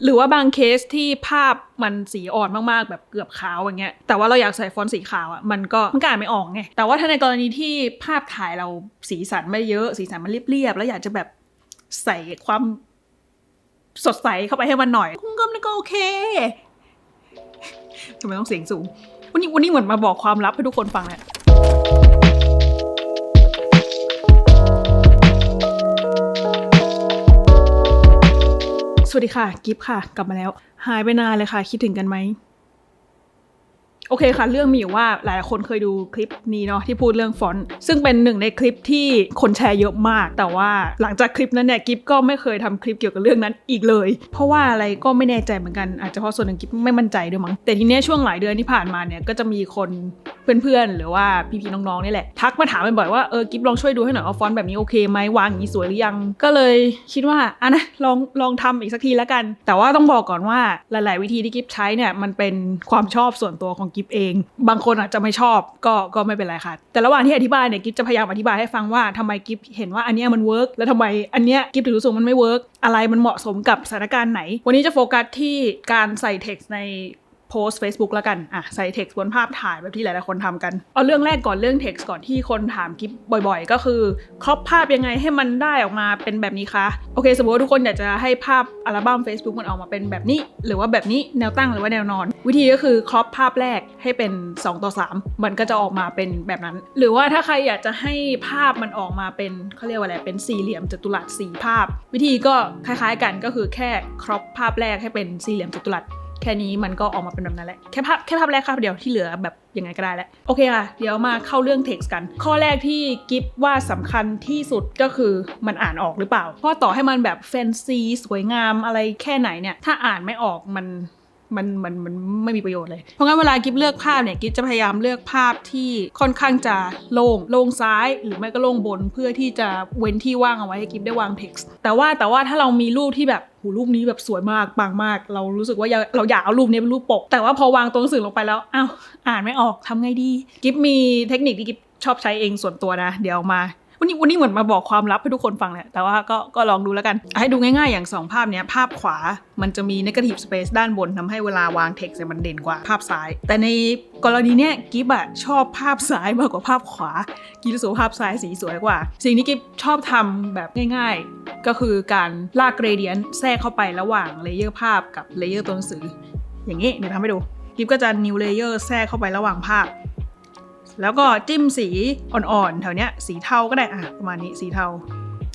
หรือว่าบางเคสที่ภาพมันสีอ่อนมากๆแบบเกือบขาวอย่างเงี้ยแต่ว่าเราอยากใส่ฟอนต์สีขาวอ่ะมันก็อ่านไม่ออกไงแต่ว่าถ้าในกรณีที่ภาพถ่ายเราสีสันไม่เยอะสีสันมันเรียบๆแล้วอยากจะแบบใส่ความสดใสเข้าไปให้มันหน่อยก็โอเคทำไมต้องเสียงสูงวันนี้เหมือนมาบอกความลับให้ทุกคนฟังเนี่ยสวัสดีค่ะกิฟค่ะกลับมาแล้วหายไปนานเลยค่ะคิดถึงกันไหมโอเคค่ะเรื่องมีอยู่ว่าหลายคนเคยดูคลิปนี้เนาะที่พูดเรื่องฟอนต์ซึ่งเป็นหนึ่งในคลิปที่คนแชร์เยอะมากแต่ว่าหลังจากคลิปนั้นเนี่ยกิฟก็ไม่เคยทำคลิปเกี่ยวกับเรื่องนั้นอีกเลยเพราะว่าอะไรก็ไม่แน่ใจเหมือนกันอาจจะเพราะส่วนหนึ่งกิฟไม่มั่นใจด้วยมั้งแต่ทีเนี้ยช่วงหลายเดือนที่ผ่านมาเนี่ยก็จะมีคนเพื่อนๆหรือว่าพี่ๆน้องๆนี่แหละทักมาถามบ่อยๆว่ากิฟลองช่วยดูให้หน่อยว่าฟอนต์แบบนี้โอเคไหมวางอย่างนี้สวยหรือยังก็เลยคิดว่านะลองทำอีกสักทีแล้วกันแต่ว่าต้องบอกก่อนว่าหลายๆวิธีที่กิฟใช้เนี่ยมันเป็นความชอบส่วนตัวของกิฟเองบางคนอาจจะไม่ชอบก็ไม่เป็นไรค่ะแต่ระหว่างที่อธิบายเนี่ยกิฟจะพยายามอธิบายให้ฟังว่าทำไมกิฟเห็นว่าอันเนี้ยมันเวิร์กแล้วทำไมอันเนี้ยกิฟถึงรู้สึกมันไม่เวิร์กอะไรมันเหมาะสมกับสถานการณ์ไหนวันนี้จะโฟกัสที่การใส่เท็กซ์ในโพสต์ Facebook แล้วกันใส่เท็กซ์บนภาพถ่ายแบบที่หลายๆคนทำกันเอาเรื่องแรกก่อนเรื่องเท็กซ์ก่อนที่คนถามกิฟบ่อยๆก็คือครอปภาพยังไงให้มันได้ออกมาเป็นแบบนี้คะโอเคสมมติว่าทุกคนอยากจะให้ภาพอัลบั้ม Facebook มันออกมาเป็นแบบนี้หรือว่าแบบนี้แนวตั้งหรือว่าแนวนอนวิธีก็คือครอปภาพแรกให้เป็น2:3มันก็จะออกมาเป็นแบบนั้นหรือว่าถ้าใครอยากจะให้ภาพมันออกมาเป็นเขาเรียกว่าอะไรเป็นสี่เหลี่ยมจัตุรัส4ภาพวิธีก็คล้ายๆกันก็คือแค่ครอปภาพแรกให้เป็นสี่เหลี่ยมจัตุรัสแค่นี้มันก็ออกมาเป็นแบบนั้นแหละแค่ภาพแรกครับเดียวที่เหลือแบบยังไงก็ได้แล้วโอเคค่ะเดี๋ยวมาเข้าเรื่อง text กันข้อแรกที่กิฟว่าสำคัญที่สุดก็คือมันอ่านออกหรือเปล่าเพราะต่อให้มันแบบแฟนซีสวยงามอะไรแค่ไหนเนี่ยถ้าอ่านไม่ออกมันไม่มีประโยชน์เลยเพราะงั้นเวลากิฟเลือกภาพเนี่ยกิฟจะพยายามเลือกภาพที่ค่อนข้างจะโล่งซ้ายหรือไม่ก็โล่งบนเพื่อที่จะเว้นที่ว่างเอาไว้ให้กิฟได้วาง text แต่ว่าถ้าเรามีรูปที่แบบรูปนี้แบบสวยมากปังมากเรารู้สึกว่าเราอยากเอารูปนี้เป็นรูปปกแต่ว่าพอวางตัวหนังสือลงไปแล้วอ่านไม่ออกทำไงดีกิฟมีเทคนิคที่กิฟชอบใช้เองส่วนตัวนะเดี๋ยวมาวันนี้เหมือนมาบอกความลับให้ทุกคนฟังแหละแต่ว่าก็ลองดูแล้วกันให้ดูง่ายๆอย่าง2ภาพเนี้ยภาพขวามันจะมี negative space ด้านบนทำให้เวลาวาง text มันเด่นกว่าภาพซ้ายแต่ในกรณีเนี้ยกิฟชอบภาพซ้ายมากกว่าภาพขวากิฟรู้สึกว่าภาพซ้ายสีสวยกว่าสิ่งที่กิฟชอบทำแบบง่ายๆก็คือการลาก gradient แทรกเข้าไประหว่างเลเยอร์ภาพกับเลเยอร์ตัวหนังสืออย่างนี้เดี๋ยวทำให้ดูกิฟก็จะ new layer แทรกเข้าไประหว่างภาพแล้วก็จิ้มสีอ่อนๆแถวเนี้ยสีเทาก็ได้ประมาณนี้สีเทา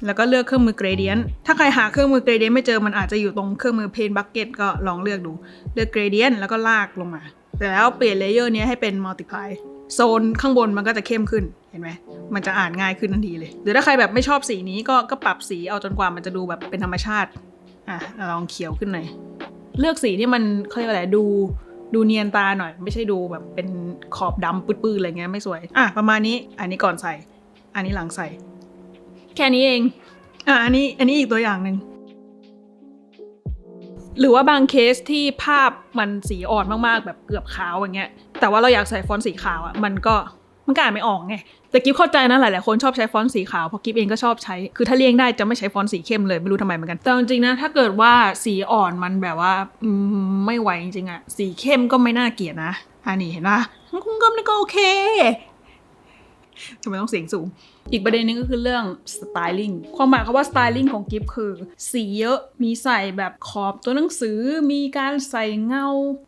แล้วก็เลือกเครื่องมือ gradient ถ้าใครหาเครื่องมือ gradient ไม่เจอมันอาจจะอยู่ตรงเครื่องมือ paint bucket ก็ลองเลือกดูเลือก gradient แล้วก็ลากลงมาแต่แล้วเปลี่ยนเลเยอร์นี้ให้เป็น multiply โซนข้างบนมันก็จะเข้มขึ้นเห็นไหมมันจะอ่านง่ายขึ้นทันทีเลยหรือถ้าใครแบบไม่ชอบสีนี้ก็ปรับสีเอาจนกว่ามันจะดูแบบเป็นธรรมชาติลองเขียวขึ้นหน่อยเลือกสีที่มันเขาเรียกว่าอะไรดูเนียนตาหน่อยไม่ใช่ดูแบบเป็นขอบดำปื้ดๆอะไรเงี้ยไม่สวยประมาณนี้อันนี้ก่อนใส่อันนี้หลังใส่แค่นี้เองอันนี้อีกตัวอย่างนึงหรือว่าบางเคสที่ภาพมันสีอ่อนมากๆแบบเกือบขาวอย่างเงี้ยแต่ว่าเราอยากใส่ฟอนต์สีขาวมันก็อ่านไม่ออกไงแต่กิฟเข้าใจนะหลายๆคนชอบใช้ฟอนต์สีขาวเพราะกิฟเองก็ชอบใช้คือถ้าเลี่ยงได้จะไม่ใช้ฟอนต์สีเข้มเลยไม่รู้ทำไมเหมือนกันแต่จริงๆนะถ้าเกิดว่าสีอ่อนมันแบบว่าไม่ไหวจริงๆสีเข้มก็ไม่น่าเกลียดนะนี่เห็นปะก็โอเคทำไมต้องเสียงสูงอีกประเด็นนึงก็คือเรื่องสไตลิ่งความหมายคำว่าสไตลิ่งของกิฟคือสีเยอะมีใส่แบบขอบตัวหนังสือมีการใส่เงา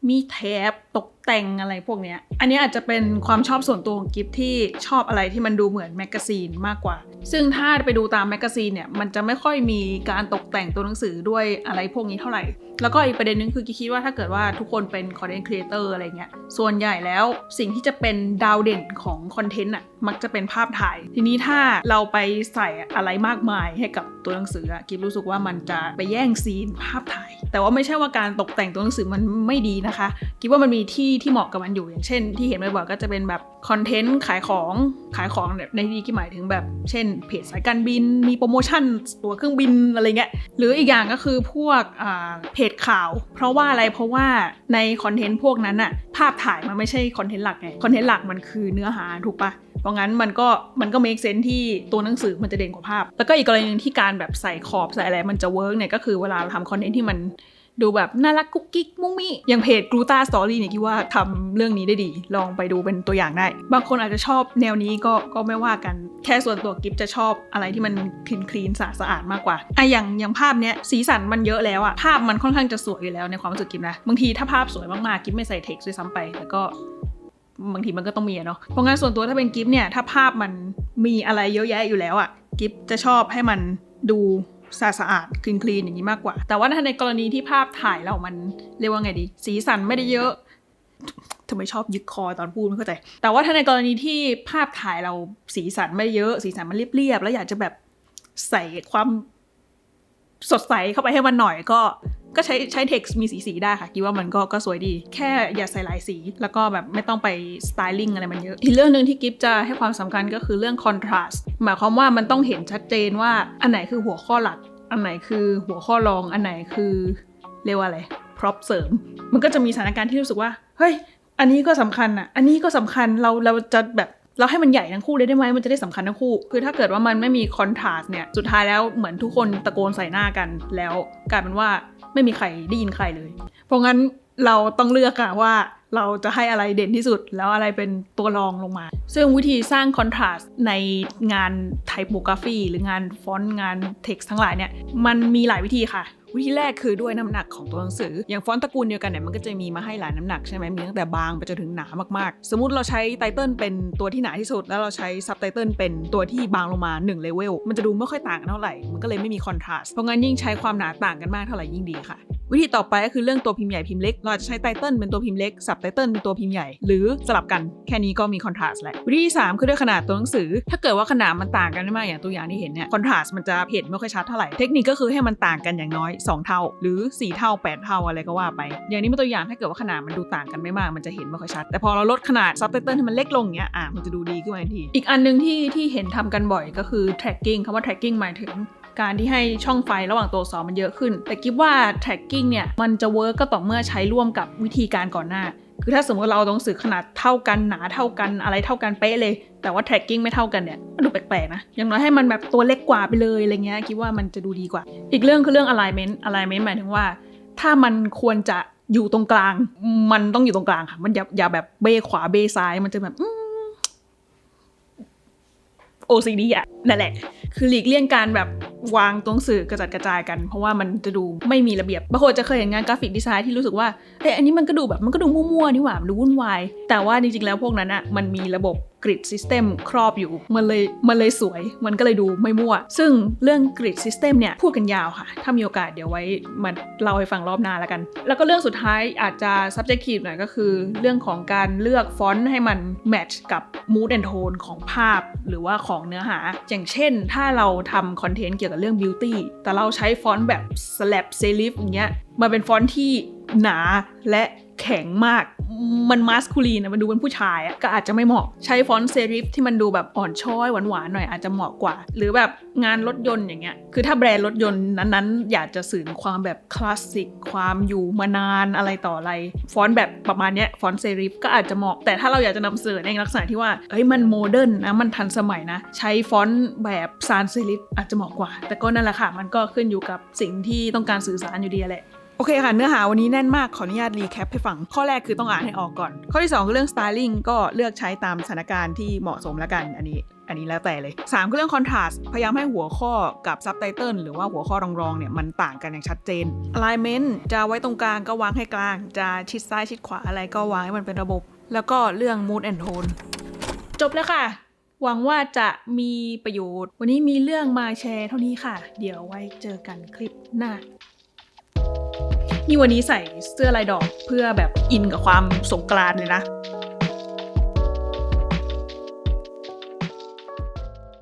มีแถบตกแต่งอะไรพวกเนี้ยอันนี้อาจจะเป็นความชอบส่วนตัวของกิฟที่ชอบอะไรที่มันดูเหมือนแมกกาซีนมากกว่าซึ่งถ้าไปดูตามแมกกาซีนเนี่ยมันจะไม่ค่อยมีการตกแต่งตัวหนังสือด้วยอะไรพวกนี้เท่าไหร่แล้วก็อีกประเด็นนึงคือคิดว่าถ้าเกิดว่าทุกคนเป็นคอนเทนต์ครีเอเตอร์อะไรเงี้ยส่วนใหญ่แล้วสิ่งที่จะเป็นดาวเด่นของคอนเทนต์มักจะเป็นภาพถ่ายทีนี้ถ้าเราไปใส่อะไรมากมายให้กับตัวหนังสือกิฟรู้สึกว่ามันจะไปแย่งซีนภาพถ่ายแต่ว่าไม่ใช่ว่าการตกแต่งตัวหนังสือมันไม่ดีนะคะกิฟว่ามันมีที่เหมาะกับมันอยู่อย่างเช่นที่เห็นบ่อยๆก็จะเป็นแบบคอนเทนต์ขายของในที่กิฟหมายถึงแบบเช่นเพจสายการบินมีโปรโมชั่นตั๋วเครื่องบินอะไรเงี้ยหรืออีกอย่างก็คือพวกเพจข่าวเพราะว่าอะไรเพราะว่าในคอนเทนต์พวกนั้นภาพถ่ายมันไม่ใช่คอนเทนต์หลักไงคอนเทนต์หลักมันคือเนื้อหาถูกปะเพราะงั้นมันก็ make sense ที่ตัวหนังสือมันจะเด่นกว่าภาพแล้วก็อีกกรณีนึงที่การแบบใส่ขอบใส่อะไรมันจะเวิร์กเนี่ยก็คือเวลาเราทำคอนเทนต์ที่มัน ดูแบบน่ารักกุ๊กกิ๊กมุ้งมิ้อย่างเพจ Gluta Story เนี่ยคิดว่าทำเรื่องนี้ได้ดีลองไปดูเป็นตัวอย่างได้บางคนอาจจะชอบแนวนี้ก็ไม่ว่ากันแค่ส่วนตัวกิฟจะชอบอะไรที่มันคลีนสะอาดมากกว่าอย่างภาพเนี้ยสีสันมันเยอะแล้วอะภาพมันค่อนข้างจะสวยอยู่แล้วในความรู้สึกกิฟนะบางทีถ้าภาพสวยมากๆกิฟไม่ใส่เท็กซ์ด้วยซ้ำไปแต่ก็บางทีมันก็ต้องมีเนาะเพราะงั้นส่วนตัวถ้าเป็นกิฟเนี่ยถ้าภาพมันมีอะไรเยอะแยะอยู่แล้วอะกิฟจะชอบให้มันดูสะอาดคลีนอย่างนี้มากกว่าแต่ว่าถ้าในกรณีที่ภาพถ่ายเรามันเรียกว่าไงดีสีสันไม่ได้เยอะทำไมชอบยึดคอตอนพูดไม่เข้าใจแต่ว่าถ้าในกรณีที่ภาพถ่ายเราสีสันไม่เยอะสีสันมันเรียบๆแล้วอยากจะแบบใส่ความสดใสเข้าไปให้มันหน่อยก็ใช้เท็กซ์มีสีได้ค่ะคิดว่ามันก็สวยดีแค่อย่าใส่หลายสีแล้วก็แบบไม่ต้องไปสไตลิ่งอะไรมันเยอะอีกเรื่องนึงที่กิฟจะให้ความสำคัญก็คือเรื่องคอนทราสต์หมายความว่ามันต้องเห็นชัดเจนว่าอันไหนคือหัวข้อหลักอันไหนคือหัวข้อรองอันไหนคือเรียกว่าอะไรพร็อพเสริมมันก็จะมีสถานการณ์ที่รู้สึกว่าเฮ้ยอันนี้ก็สำคัญอ่ะอันนี้ก็สำคัญเราจะแบบเราให้มันใหญ่ทั้งคู่เลยได้ไหมมันจะได้สำคัญทั้งคู่คือถ้าเกิดว่ามันไม่มีคอนทราสต์เนี่ยสุดท้ายแล้วเหมือนทุกคนตะโกนใส่หน้ากันแล้วกลายเป็นว่าไม่มีใครได้ยินใครเลยเพราะงั้นเราต้องเลือกอะว่าเราจะให้อะไรเด่นที่สุดแล้วอะไรเป็นตัวรองลงมาซึ่งวิธีสร้างคอนทราสต์ในงานไทโปกราฟีหรืองานฟอนต์งานเท็กซ์ทั้งหลายเนี่ยมันมีหลายวิธีค่ะวิธีแรกคือด้วยน้ำหนักของตัวหนังสืออย่างฟอนต์ตระกูลเดียวกันเนี่ยมันก็จะมีมาให้หลายน้ำหนักใช่ไหมมีตั้งแต่บางไปจนถึงหนามากๆสมมุติเราใช้ไตเติ้ลเป็นตัวที่หนาที่สุดแล้วเราใช้ซับไตเติ้ลเป็นตัวที่บางลงมา1เลเวลมันจะดูไม่ค่อยต่างกันเท่าไหร่มันก็เลยไม่มีคอนทราสต์เพราะงั้นยิ่งใช้ความหนาต่างกันมากเท่าไหร่ยิ่งดีค่ะวิธีต่อไปก็คือเรื่องตัวพิมพ์ใหญ่พิมพ์เล็กเราจะใช้ไตเติ้ลเป็นตัวพิมพ์เล็กซับไตเติ้ลเป็นตัวพิมพ์ใหญ่หรือสลับกันแค่นี้ก็มีคอนทราสต์แล้ววิธีที่3คือด้วยขนาดตัวหนังสือถ้าเกิดว่าขนาดมันต่างกันมากอย่างตัวอย่างที่เห็นเนี่ยคอนทราสต์มันจะเห็นไม่ค่อยชัดเท่าไหร่เทคนิคก็คือให้มันต่างกันอย่างน้อย2เท่าหรือ4เท่า8เท่าอะไรก็ว่าไปอย่างนี้เป็นตัวอย่างถ้าเกิดว่าขนาดมันดูต่างกันไม่มากมันจะเห็นไม่ค่อยชัดแต่พอเราลดขนาดซับไตเติ้ลให้มันเล็กลงเงี้ยมันจะดูดีขึ้นมาทันทีอีกอันนึงที่เห็นทำกันบ่อยก็คือ tracking คำว่า tracking หมายถึงการที่ให้ช่องไฟระหว่างตัวอักษรมันเยอะขึ้นแต่คิดว่า tracking เนี่ยมันจะเวิร์กก็ต่อเมื่อใช้ร่วมกับวิธีการก่อนหน้าคือถ้าสมมติเราเอาหนังสือขนาดเท่ากันหนาเท่ากันอะไรเท่ากันเป๊ะเลยแต่ว่า tracking ไม่เท่ากันเนี่ยมันดูแปลกๆนะอย่างน้อยให้มันแบบตัวเล็กกว่าไปเลยอะไรเงี้ยคิดว่ามันจะดูดีกว่าอีกเรื่องคือเรื่อง alignment หมายถึงว่าถ้ามันควรจะอยู่ตรงกลางมันต้องอยู่ตรงกลางค่ะมันอย่าแบบเบขวาเบซ้ายมันจะแบบOCD อะนั่นแหละคือหลีกเลี่ยงการแบบวางตัวหนังสือกระจัดกระจายกันเพราะว่ามันจะดูไม่มีระเบียบบางคนจะเคยเห็นงานกราฟิกดีไซน์ที่รู้สึกว่าอันนี้มันก็ดูแบบมันก็ดูมั่วๆนี่หว่ามันดูวุ่นวายแต่ว่าจริงๆแล้วพวกนั้นอะมันมีระบบกริดซิสเต็มครอบอยู่มันเลยสวยมันก็เลยดูไม่มั่วซึ่งเรื่องกริดซิสเต็มเนี่ยพูดกันยาวค่ะถ้ามีโอกาสเดี๋ยวไว้มาเล่าให้ฟังรอบหน้าแล้วกันแล้วก็เรื่องสุดท้ายอาจจะ subjective หน่อยก็คือเรื่องของการเลือกฟอนต์ให้มันแมทช์กับ mood and tone ของภาพหรือว่าของเนื้อหาอย่างเช่นถ้าเราทำคอนเทนต์เกี่ยวกับเรื่อง beauty แต่เราใช้ฟอนต์แบบ slab serif อย่างเงี้ยมันเป็นฟอนต์ที่หนาและแข็งมากมันมาสคูลีนนะมันดูเป็นผู้ชายอะก็อาจจะไม่เหมาะใช้ฟอนต์เซริฟที่มันดูแบบอ่อนช้อยหวานๆหน่อยอาจจะเหมาะกว่าหรือแบบงานรถยนต์อย่างเงี้ยคือถ้าแบรนด์รถยนต์นั้นๆอยากจะสื่อความแบบคลาสสิกความอยู่มานานอะไรต่ออะไรฟอนต์แบบประมาณเนี้ยฟอนต์เซริฟก็อาจจะเหมาะแต่ถ้าเราอยากจะนำเสนอในลักษณะที่ว่ามันโมเดิร์นนะมันทันสมัยนะใช้ฟอนต์แบบซานเซริฟอาจจะเหมาะกว่าแต่ก็นั่นแหละค่ะมันก็ขึ้นอยู่กับสิ่งที่ต้องการสื่อสารอยู่ดีแหละโอเคค่ะเนื้อหาวันนี้แน่นมากขออนุญาตรีแคปให้ฟังข้อแรกคือต้องอ่านให้ออกก่อนข้อที่2คือเรื่อง styling ก็เลือกใช้ตามสถานการณ์ที่เหมาะสมแล้วกันอันนี้แล้วแต่เลย3คือเรื่อง contrast พยายามให้หัวข้อกับ subtitle หรือว่าหัวข้อรองๆเนี่ยมันต่างกันอย่างชัดเจน alignment จะไว้ตรงกลางก็วางให้กลางจะชิดซ้ายชิดขวาอะไรก็วางให้มันเป็นระบบแล้วก็เรื่อง mood and tone จบแล้วค่ะหวังว่าจะมีประโยชน์วันนี้มีเรื่องมาแชร์เท่านี้ค่ะเดี๋ยวไว้เจอกันคลิปหน้านี่วันนี้ใส่เสื้อลายดอกเพื่อแบบอินกับความสงกรานต์เลยนะ